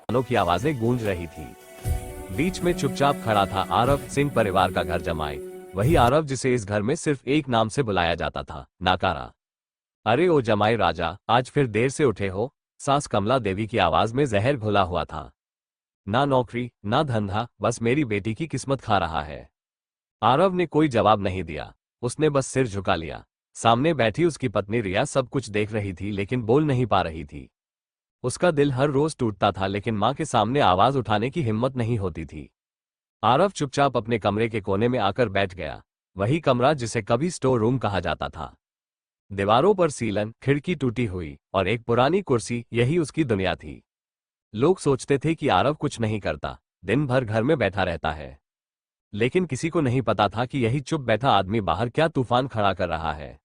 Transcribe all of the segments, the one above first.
कानों की आवाजें गूंज रही थी। बीच में चुपचाप खड़ा था आरव, सिंह परिवार का घर जमाए। वही आरव जिसे इस घर में सिर्फ एक नाम से बुलाया जाता था, नाकारा। अरे ओ जमाई राजा, आज फिर देर से उठे हो? सास कमला देवी की आवाज में जहर घुला हुआ था। ना नौकरी ना धंधा, बस मेरी बेटी की किस्मत खा रहा है। आरव ने कोई जवाब नहीं दिया। उसने बस सिर झुका लिया। सामने बैठी उसकी पत्नी रिया सब कुछ देख रही थी लेकिन बोल नहीं पा रही थी। उसका दिल हर रोज टूटता था लेकिन मां के सामने आवाज उठाने की हिम्मत नहीं होती थी। आरव चुपचाप अपने कमरे के कोने में आकर बैठ गया। वही कमरा जिसे कभी स्टोर रूम कहा जाता था। दीवारों पर सीलन, खिड़की टूटी हुई और एक पुरानी कुर्सी, यही उसकी दुनिया थी। लोग सोचते थे कि आरव कुछ नहीं करता, दिन भर घर में बैठा रहता है। लेकिन किसी को नहीं पता था कि यही चुप बैठा आदमी बाहर क्या तूफान खड़ा कर रहा है।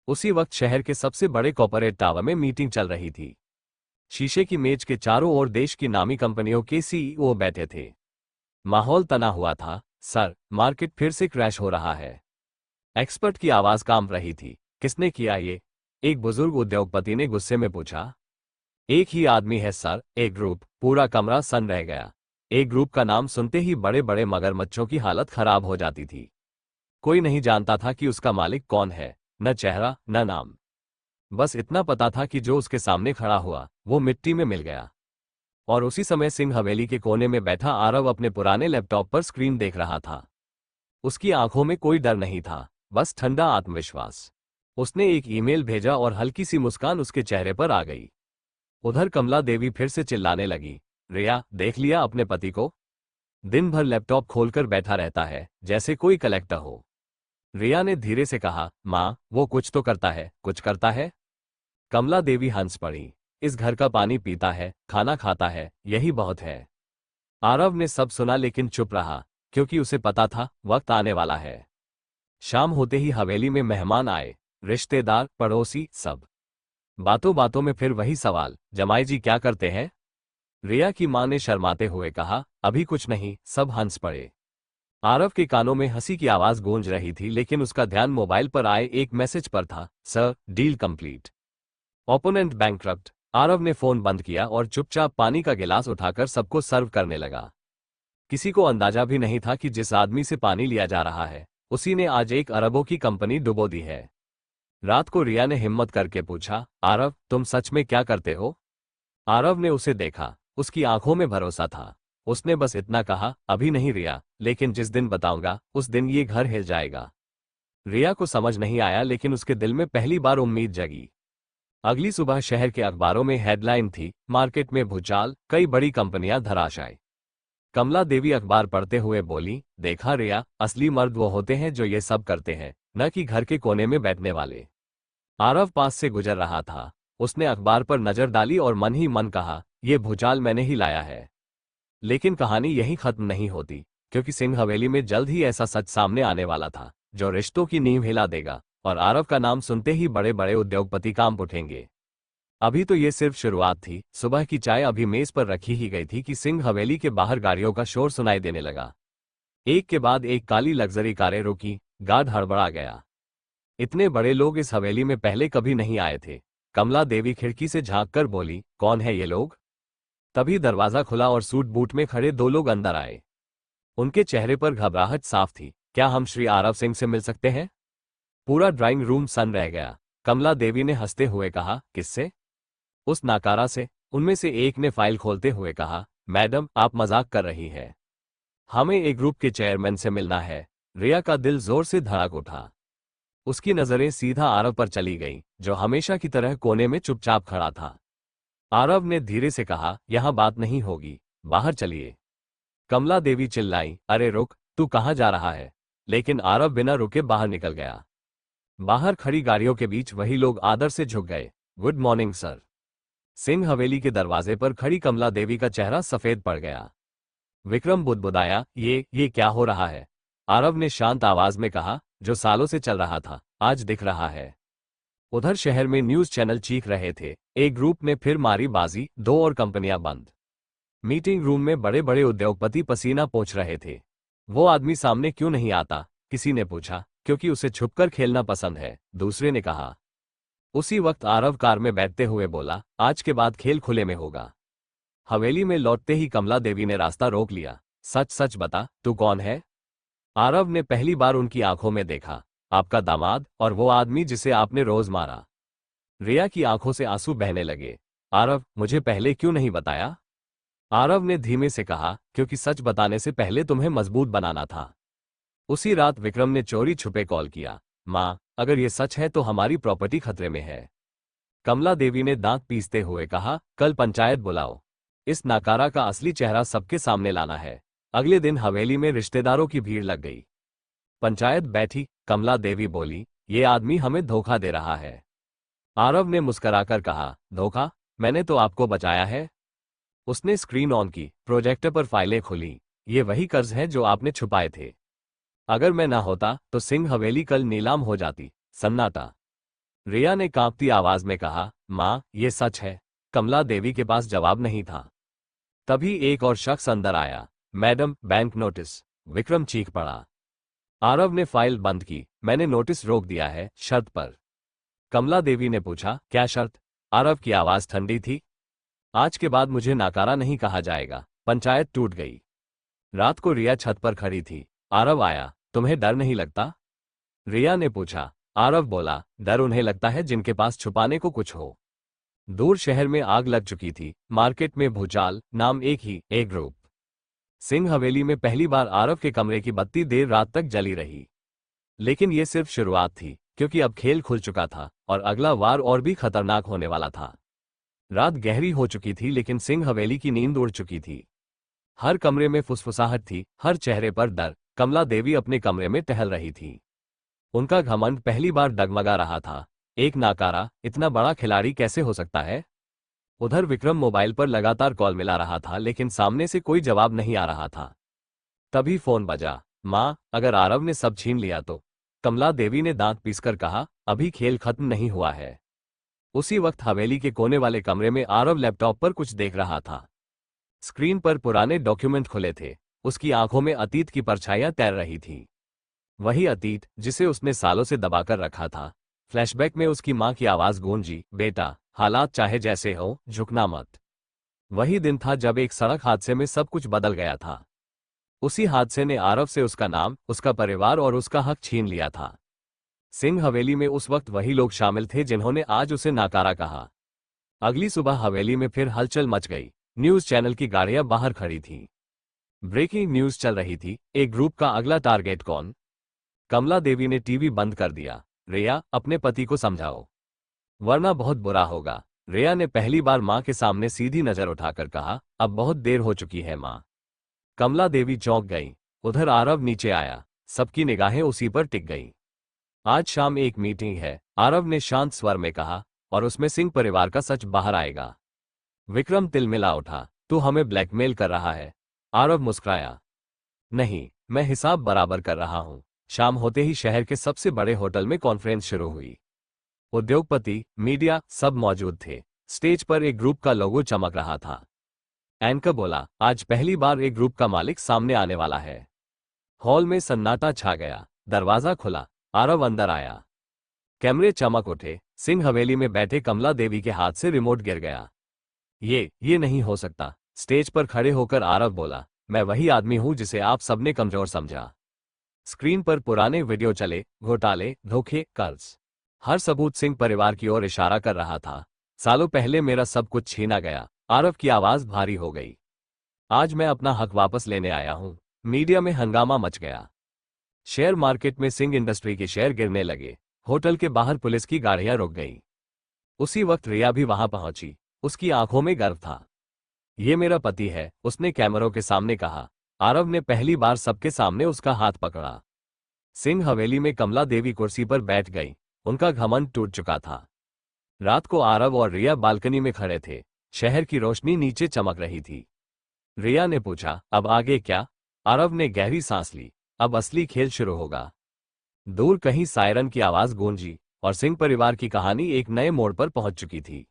उसी वक्त शहर के सबसे बड़े कॉर्पोरेट टावर में मीटिंग चल रही थी। शीशे की मेज के चारों ओर देश की नामी कंपनियों के सीईओ बैठे थे। माहौल तना हुआ था। सर, मार्केट फिर से क्रैश हो रहा है। एक्सपर्ट की आवाज कांप रही थी। किसने किया ये? एक बुजुर्ग उद्योगपति ने गुस्से में पूछा। एक ही आदमी है सर, एक ग्रुप। पूरा कमरा सन्न रह गया। एक ग्रुप का नाम सुनते ही बड़े बड़े मगरमच्छों की हालत खराब हो जाती थी। कोई नहीं जानता था कि उसका मालिक कौन है, न चेहरा न नाम। बस इतना पता था कि जो उसके सामने खड़ा हुआ वो मिट्टी में मिल गया। और उसी समय सिंह हवेली के कोने में बैठा आरव अपने पुराने लैपटॉप पर स्क्रीन देख रहा था। उसकी आंखों में कोई डर नहीं था, बस ठंडा आत्मविश्वास। उसने एक ईमेल भेजा और हल्की सी मुस्कान उसके चेहरे पर आ गई। उधर कमला देवी फिर से चिल्लाने लगी। रिया, देख लिया अपने पति को? दिन भर लैपटॉप खोलकर बैठा रहता है जैसे कोई कलेक्टर हो। रिया ने धीरे से कहा, माँ, वो कुछ तो करता है, कुछ करता है। कमला देवी हंस पड़ी। इस घर का पानी पीता है, खाना खाता है, यही बहुत है। आरव ने सब सुना लेकिन चुप रहा, क्योंकि उसे पता था वक्त आने वाला है। शाम होते ही हवेली में मेहमान आए, रिश्तेदार, पड़ोसी, सब। बातों बातों में फिर वही सवाल, जमाई जी क्या करते हैं? रिया की मां ने शर्माते हुए कहा, अभी कुछ नहीं। सब हंस पड़े। आरव के कानों में हंसी की आवाज गूंज रही थी लेकिन उसका ध्यान मोबाइल पर आए एक मैसेज पर था। Sir, deal complete. Opponent bankrupt. Aarav ने फोन बंद किया और चुपचाप पानी का गिलास उठाकर सबको सर्व करने लगा। किसी को अंदाजा भी नहीं था कि जिस आदमी से पानी लिया जा रहा है उसी ने आज एक अरबों की कंपनी डुबो दी है। रात को रिया ने हिम्मत करके पूछा, आरव, तुम सच में क्या करते हो? आरव ने उसे देखा। उसकी आंखों में भरोसा था। उसने बस इतना कहा, अभी नहीं रिया, लेकिन जिस दिन बताऊंगा उस दिन ये घर हिल जाएगा। रिया को समझ नहीं आया लेकिन उसके दिल में पहली बार उम्मीद जगी। अगली सुबह शहर के अखबारों में हेडलाइन थी, मार्केट में भूचाल, कई बड़ी कंपनियां धराशायी। कमला देवी अखबार पढ़ते हुए बोली, देखा रिया, असली मर्द वो होते हैं जो ये सब करते हैं, न कि घर के कोने में बैठने वाले। आरव पास से गुजर रहा था। उसने अखबार पर नजर डाली और मन ही मन कहा, ये भूचाल मैंने ही लाया है। लेकिन कहानी यहीं खत्म नहीं होती, क्योंकि सिंह हवेली में जल्द ही ऐसा सच सामने आने वाला था जो रिश्तों की नींव हिला देगा, और आरव का नाम सुनते ही बड़े बड़े उद्योगपति कांप उठेंगे। अभी तो ये सिर्फ शुरुआत थी। सुबह की चाय अभी मेज पर रखी ही गई थी कि सिंह हवेली के बाहर गाड़ियों का शोर सुनाई देने लगा। एक के बाद एक काली लग्जरी कारें रुकी। गार्ड हड़बड़ा गया। इतने बड़े लोग इस हवेली में पहले कभी नहीं आए थे। कमला देवी खिड़की से झांककर बोली, कौन है ये लोग? तभी दरवाजा खुला और सूट बूट में खड़े दो लोग अंदर आए। उनके चेहरे पर घबराहट साफ थी। क्या हम श्री आरव सिंह से मिल सकते हैं? पूरा ड्राइंग रूम सन्न रह गया। कमला देवी ने हंसते हुए कहा, किससे? उस नाकारा से। उनमें से एक ने फाइल खोलते हुए कहा, मैडम, आप मजाक कर रही है। हमें एक ग्रुप के चेयरमैन से मिलना है। रिया का दिल जोर से धड़क उठा। उसकी नजरें सीधा आरव पर चली गईं, जो हमेशा की तरह कोने में चुपचाप खड़ा था। आरव ने धीरे से कहा, यहां बात नहीं होगी, बाहर चलिए। कमला देवी चिल्लाई, अरे रुक, तू कहां जा रहा है? लेकिन आरव बिना रुके बाहर निकल गया। बाहर खड़ी गाड़ियों के बीच वही लोग आदर से झुक गए। Good morning sir. सिंह हवेली के दरवाजे पर खड़ी कमला देवी का चेहरा सफेद पड़ गया। विक्रम बुदबुदाया, ये क्या हो रहा है? आरव ने शांत आवाज में कहा, जो सालों से चल रहा था आज दिख रहा है। उधर शहर में न्यूज चैनल चीख रहे थे, एक ग्रुप ने फिर मारी बाजी, दो और कंपनियां बंद। मीटिंग रूम में बड़े बड़े उद्योगपति पसीना पोंछ रहे थे। वो आदमी सामने क्यों नहीं आता? किसी ने पूछा। क्योंकि उसे छुपकर खेलना पसंद है, दूसरे ने कहा। उसी वक्त आरव कार में बैठते हुए बोला, आज के बाद खेल खुले में होगा। हवेली में लौटते ही कमला देवी ने रास्ता रोक लिया। सच सच बता, तू कौन है? आरव ने पहली बार उनकी आंखों में देखा। आपका दामाद, और वो आदमी जिसे आपने रोज मारा। रिया की आंखों से आंसू बहने लगे। आरव, मुझे पहले क्यों नहीं बताया? आरव ने धीमे से कहा, क्योंकि सच बताने से पहले तुम्हें मजबूत बनाना था। उसी रात विक्रम ने चोरी छुपे कॉल किया। माँ, अगर ये सच है तो हमारी प्रॉपर्टी खतरे में है। कमला देवी ने दांत पीसते हुए कहा, कल पंचायत बुलाओ। इस नाकारा का असली चेहरा सबके सामने लाना है। अगले दिन हवेली में रिश्तेदारों की भीड़ लग गई। पंचायत बैठी। कमला देवी बोली, ये आदमी हमें धोखा दे रहा है। आरव ने मुस्कुराकर कहा, धोखा? मैंने तो आपको बचाया है। उसने स्क्रीन ऑन की, प्रोजेक्टर पर फाइलें खोली। ये वही कर्ज हैं जो आपने छुपाए थे। अगर मैं ना होता तो सिंह हवेली कल नीलाम हो जाती। सन्नाटा। रिया ने कांपती आवाज में कहा, माँ, ये सच है। कमला देवी के पास जवाब नहीं था। तभी एक और शख्स अंदर आया। Madam, bank notice. विक्रम चीख पड़ा। आरव ने फाइल बंद की। मैंने नोटिस रोक दिया है, शर्त पर। कमला देवी ने पूछा, क्या शर्त? आरव की आवाज ठंडी थी। आज के बाद मुझे नाकारा नहीं कहा जाएगा। पंचायत टूट गई। रात को रिया छत पर खड़ी थी। आरव आया। तुम्हें डर नहीं लगता? रिया ने पूछा। आरव बोला, डर उन्हें लगता है जिनके पास छुपाने को कुछ हो। दूर शहर में आग लग चुकी थी। मार्केट में भूचाल, नाम एक ही, ए ग्रुप। सिंह हवेली में पहली बार आरव के कमरे की बत्ती देर रात तक जली रही। लेकिन यह सिर्फ शुरुआत थी, क्योंकि अब खेल खुल चुका था और अगला वार और भी खतरनाक होने वाला था। रात गहरी हो चुकी थी लेकिन सिंह हवेली की नींद उड़ चुकी थी। हर कमरे में फुसफुसाहट थी, हर चेहरे पर डर। कमला देवी अपने कमरे में टहल रही थी। उनका घमंड पहली बार डगमगा रहा था। एक नाकारा इतना बड़ा खिलाड़ी कैसे हो सकता है? उधर विक्रम मोबाइल पर लगातार कॉल मिला रहा था लेकिन सामने से कोई जवाब नहीं आ रहा था। तभी फोन बजा। माँ, अगर आरव ने सब छीन लिया तो? कमला देवी ने दांत पीसकर कहा, अभी खेल खत्म नहीं हुआ है। उसी वक्त हवेली के कोने वाले कमरे में आरव लैपटॉप पर कुछ देख रहा था। स्क्रीन पर पुराने डॉक्यूमेंट खुले थे। उसकी आंखों में अतीत की परछाइयां तैर रही थी। वही अतीत जिसे उसने सालों से दबाकर रखा था। फ्लैशबैक में उसकी मां की आवाज गूंजी, बेटा, हालात चाहे जैसे हो, झुकना मत। वही दिन था जब एक सड़क हादसे में सब कुछ बदल गया था। उसी हादसे ने आरव से उसका नाम, उसका परिवार और उसका हक छीन लिया था। सिंह हवेली में उस वक्त वही लोग शामिल थे जिन्होंने आज उसे नाकारा कहा। अगली सुबह हवेली में फिर हलचल मच गई। न्यूज चैनल की गाड़ियां बाहर खड़ी थीं। ब्रेकिंग न्यूज चल रही थी। एक ग्रुप का अगला टारगेट कौन? कमला देवी ने टीवी बंद कर दिया। रिया, अपने पति को समझाओ, वरना बहुत बुरा होगा। रिया ने पहली बार मां के सामने सीधी नजर उठाकर कहा, अब बहुत देर हो चुकी है मां। कमला देवी चौंक गई। उधर आरव नीचे आया। सबकी निगाहें उसी पर टिक गईं। आज शाम एक मीटिंग है, आरव ने शांत स्वर में कहा, और उसमें सिंह परिवार का सच बाहर आएगा। विक्रम तिलमिला उठा। तू हमें ब्लैकमेल कर रहा है? आरव मुस्कुराया। नहीं, मैं हिसाब बराबर कर रहा हूं। शाम होते ही शहर के सबसे बड़े होटल में कॉन्फ्रेंस शुरू हुई। उद्योगपति, मीडिया, सब मौजूद थे। स्टेज पर एक ग्रुप का लोगो चमक रहा था। एंकर बोला, आज पहली बार एक ग्रुप का मालिक सामने आने वाला है। हॉल में सन्नाटा छा गया। दरवाजा खुला। आरव अंदर आया। कैमरे चमक उठे। सिंह हवेली में बैठे कमला देवी के हाथ से रिमोट गिर गया। ये नहीं हो सकता। स्टेज पर खड़े होकर आरव बोला, मैं वही आदमी हूं जिसे आप सबने कमजोर समझा। स्क्रीन पर पुराने वीडियो चले, घोटाले, धोखे, कर्ज। हर सबूत सिंह परिवार की ओर इशारा कर रहा था। सालों पहले मेरा सब कुछ छीना गया। आरव की आवाज भारी हो गई। आज मैं अपना हक वापस लेने आया हूं। मीडिया में हंगामा मच गया। शेयर मार्केट में सिंह इंडस्ट्री के शेयर गिरने लगे। होटल के बाहर पुलिस की गाड़ियां रुक गईं। उसी वक्त रिया भी वहां पहुंची। उसकी आंखों में गर्व था। ये मेरा पति है, उसने कैमरों के सामने कहा। आरव ने पहली बार सबके सामने उसका हाथ पकड़ा। सिंह हवेली में कमला देवी कुर्सी पर बैठ गई। उनका घमंड टूट चुका था। रात को आरव और रिया बालकनी में खड़े थे। शहर की रोशनी नीचे चमक रही थी। रिया ने पूछा, अब आगे क्या? आरव ने गहरी सांस ली। अब असली खेल शुरू होगा। दूर कहीं सायरन की आवाज गूंजी और सिंह परिवार की कहानी एक नए मोड़ पर पहुंच चुकी थी।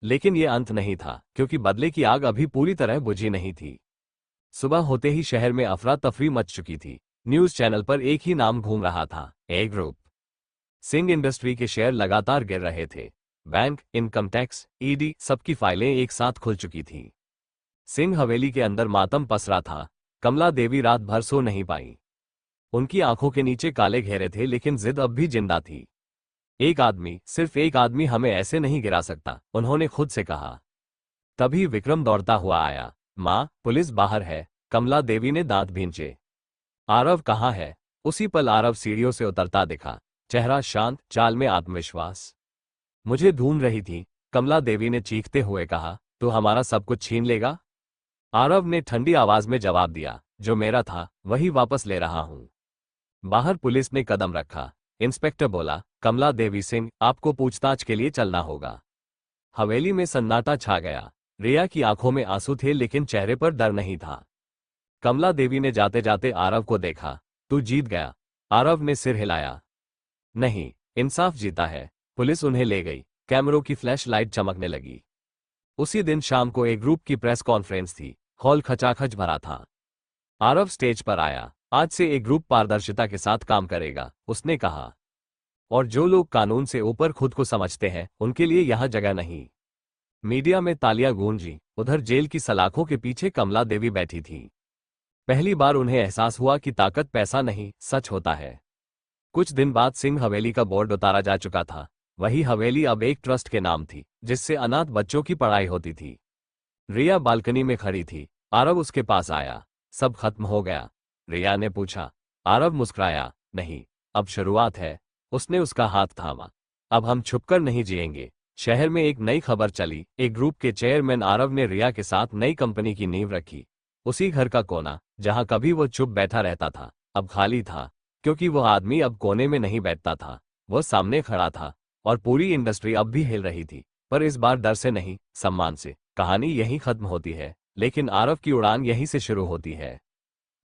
लेकिन यह अंत नहीं था, क्योंकि बदले की आग अभी पूरी तरह बुझी नहीं थी। सुबह होते ही शहर में अफरा तफरी मच चुकी थी। न्यूज चैनल पर एक ही नाम घूम रहा था, ए ग्रुप। सिंह इंडस्ट्री के शेयर लगातार गिर रहे थे। बैंक, इनकम टैक्स, ईडी, सबकी फाइलें एक साथ खुल चुकी थीं। सिंह हवेली के अंदर मातम पसरा था। कमला देवी रात भर सो नहीं पाई। उनकी आंखों के नीचे काले घेरे थे, लेकिन जिद अब भी जिंदा थी। एक आदमी, सिर्फ एक आदमी हमें ऐसे नहीं गिरा सकता, उन्होंने खुद से कहा। तभी विक्रम दौड़ता हुआ आया। माँ, पुलिस बाहर है, कमला देवी ने दांत भींचे। आरव कहाँ है? उसी पल आरव सीढ़ियों से उतरता दिखा, चेहरा शांत, चाल में आत्मविश्वास। मुझे ढूंढ रही थी, कमला देवी ने चीखते हुए कहा। तो हमारा सब कुछ छीन लेगा? आरव ने ठंडी आवाज में जवाब दिया, जो मेरा था वही वापस ले रहा हूं। बाहर पुलिस ने कदम रखा। इंस्पेक्टर बोला, कमला देवी सिंह, आपको पूछताछ के लिए चलना होगा। हवेली में सन्नाटा छा गया। रिया की आंखों में आंसू थे, लेकिन चेहरे पर डर नहीं था। कमला देवी ने जाते जाते आरव को देखा। तू जीत गया। आरव ने सिर हिलाया। नहीं, इंसाफ जीता है। पुलिस उन्हें ले गई। कैमरों की फ्लैश लाइट चमकने लगी। उसी दिन शाम को एक ग्रुप की प्रेस कॉन्फ्रेंस थी। हॉल खचाखच भरा था। आरव स्टेज पर आया। आज से एक ग्रुप पारदर्शिता के साथ काम करेगा, उसने कहा। और जो लोग कानून से ऊपर खुद को समझते हैं, उनके लिए यहां जगह नहीं। मीडिया में तालियां गूंजी। उधर जेल की सलाखों के पीछे कमला देवी बैठी थी। पहली बार उन्हें एहसास हुआ कि ताकत पैसा नहीं, सच होता है। कुछ दिन बाद सिंह हवेली का बोर्ड उतारा जा चुका था। वही हवेली अब एक ट्रस्ट के नाम थी, जिससे अनाथ बच्चों की पढ़ाई होती थी। रिया बालकनी में खड़ी थी। आरव उसके पास आया। सब खत्म हो गया? रिया ने पूछा। आरव मुस्कुराया। नहीं, अब शुरुआत है। उसने उसका हाथ थामा। अब हम छुपकर नहीं जिएंगे। शहर में एक नई खबर चली। एक ग्रुप के चेयरमैन आरव ने रिया के साथ नई कंपनी की नींव रखी। उसी घर का कोना, जहां कभी वो चुप बैठा रहता था, अब खाली था, क्योंकि वो आदमी अब कोने में नहीं बैठता था, वो सामने खड़ा था। और पूरी इंडस्ट्री अब भी हिल रही थी, पर इस बार डर से नहीं, सम्मान से। कहानी यहीं खत्म होती है, लेकिन आरव की उड़ान यहीं से शुरू होती है।